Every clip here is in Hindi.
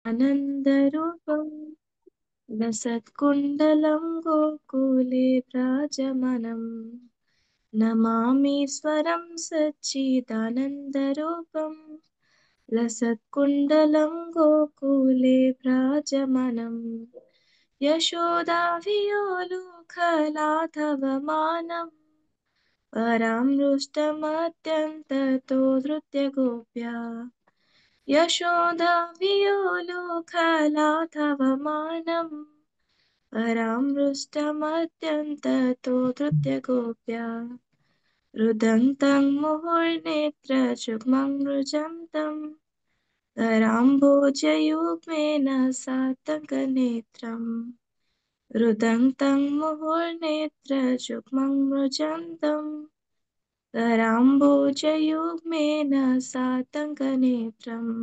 आनन्दरूपं लसत्कुण्डलं गोकुले व्राजमानं नमामीश्वरं सच्चिदानन्दरूपं लसत्कुण्डलं गोकुले व्राजमानं यशोदाभियोलुखलाधवमानं परामृष्टमत्यन्ततो धृत्य यशोदाभियोलुखलाधवमानं परामृष्टमत्यन्ततो धृत्य रुदन्तं मुहुर्नेत्रजुग्मं रुजन्तं कराम्भोजयुग्मेन सातकनेत्रम् रुदन्तं मुहुर्नेत्रजुग्मं रुजन्तं कराम्भोजयुग्मेन सातकनेत्रम्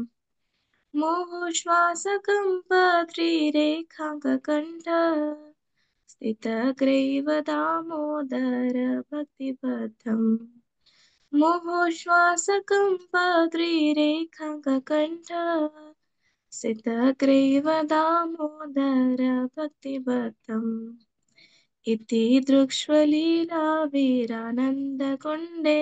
मुहुश्वासकम्पद्रिरेखाङ्ककण्ठ स्थितग्रैव दामोदर भक्तिबद्धम् मुहुश्वासकम्पद्रिरेखाङ्ककण्ठ स्थितग्रैव दामोदर भक्तिबद्धम् इति दृक्ष्वलीलाभिरानन्दकुण्डे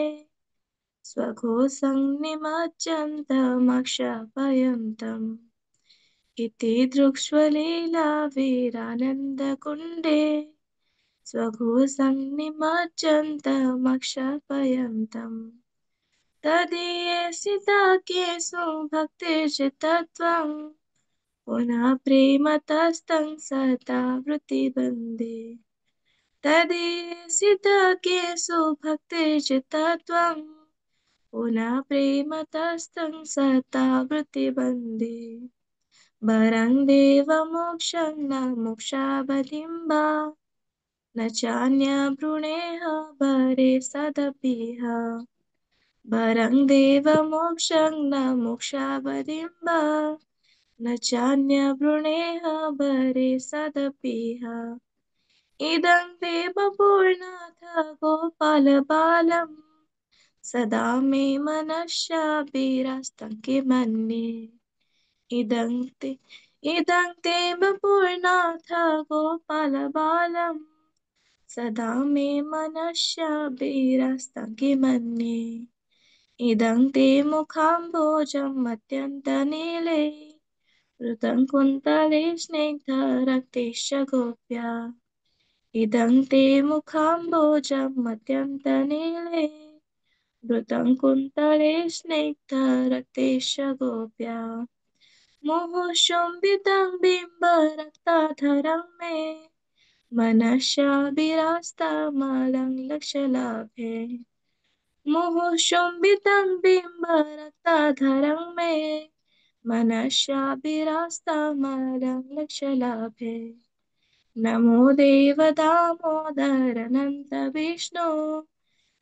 स्वघोषं निमज्जन्तमक्षपयन्तम् इति दृक्ष्वलीलाभिरानन्दकुण्डे स्वघोषं निमज्जन्तमक्षपयन्तम् तदीयसिताख्येषु भक्तिर्जितत्वं पुनः प्रेमतस्तं सदा वृत्तिबन्धे तदीयसिताख्येषु भक्तिर्जितत्वं पुनः प्रेमतस्तं सदा वृत्तिबन्धे वरं देवमोक्षं न मोक्षावधिम्बा न चान्यभृणेह वरे सदपिह वरं देवमोक्षं न मोक्षावधिम्बा न चान्यभृणेह वरे सदपिह इदं देवपूर्णाथ गोपालबालं सदा मे मनश्शाभिरस्तं किमन्ये इदं देवपूर्णाथ गोपालबालं सदा मे मनश्शाभिरस्तं किमन्ये इदं ते मुखाम्भोजम् अत्यन्तनीले ऋतं कुन्तले स्निग्धरक्तैश्च गोप्या इदं ते मुखाम्भोजम् अत्यन्तनीले ऋतं कुन्तले स्निग्धरक्तैश्च गोप्या मुहुशुम्भितं बिम्बरक्ताधरं मे मनश्शाभिरास्तामलं लक्ष्यलाभे मुहुशुम्भितं बिम्बरक्ताधरं मे मनश्शाभिरास्तामलं लक्ष्यलाभे नमो देव दामोदर अनन्त विष्णु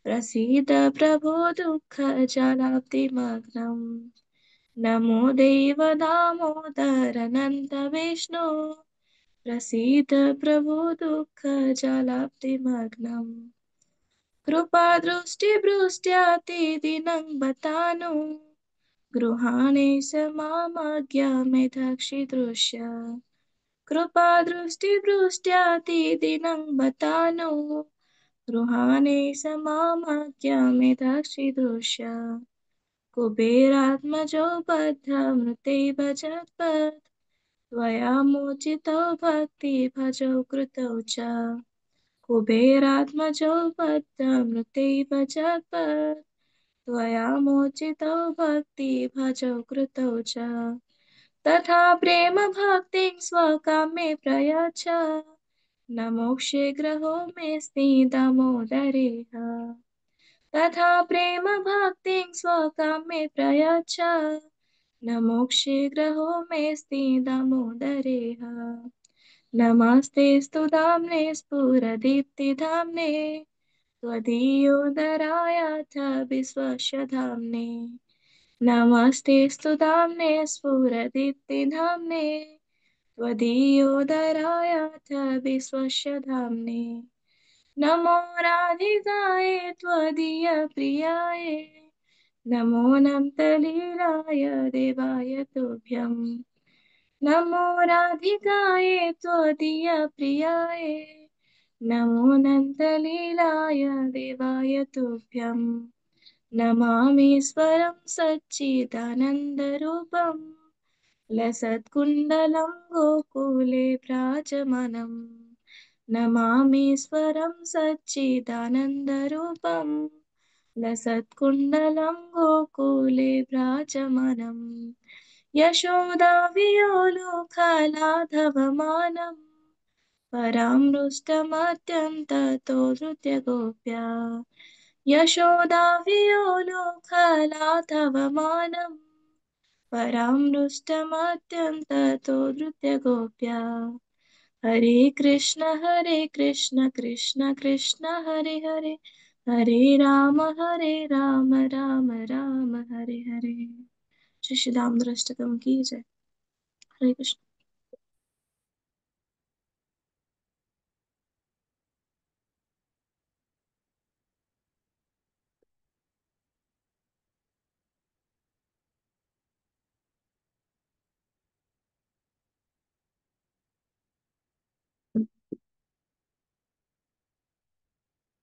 प्रसीद प्रभो दुःखजलाब्धिमग्नम् नमो देव दामोदर अनन्त विष्णु प्रसीद प्रभो दुःखजलाब्धिमग्नम् कृपादृष्टिवृष्ट्यातिदिनं बतानु गृहाणे स मामज्ञामेधाक्षिदृश्य कृपादृष्टिवृष्ट्यातिदिनं बतानु गृहाणे स मामज्ञामेधाक्षिदृश्य कुबेरात्मजो बद्धमृतैव जगत् त्वया मोचितो भक्तिभजौ कृतौ च कुबेरात्मजो बद्धमृतैव जगत् त्वया मोचितो भक्तिभजौ कृतौ च तथा प्रेम भक्तिं स्वकामे प्रयच्छ न मोक्षे ग्रहो मेऽस्ति दामोदरेह तथा प्रेम भक्तिं स्वकामे प्रयच्छ न मोक्षे ग्रहो मेऽस्ति दामोदरेह नमस्ते स्तु धाम्ने स्फुरदीप्तिधाम्ने त्वदीयोदरायाथ विश्वस्य धाम्ने नमस्ते स्तु धाम्ने स्फुरदीप्तिधाम्ने त्वदीयोदरायाथ विश्वस्य धाम्ने नमो राधिकाय त्वदीयप्रियाय नमो नन्तलीलाय देवाय तुभ्यम् नमो राधिकायै त्वदीयप्रियायै नमो नन्दलीलाय देवाय तुभ्यं नमामीश्वरं सच्चिदानन्दरूपं लसत्कुण्डलं गोकुले व्राजमानं नमामीश्वरं सच्चिदानन्दरूपं लसत्कुण्डलं गोकुले व्राजमानं यशोदावियोलोकलाधवमानं परामृष्टमत्यन्ततो धृत्यगोप्या यशोदावियोलोकलाधवमानं परामृष्टमत्यन्ततो धृत्यगोप्या हरे कृष्ण कृष्ण कृष्ण हरे हरे हरे राम राम राम हरे हरे। श्री श्री दामोदर अष्टकम की जय। हरे कृष्ण।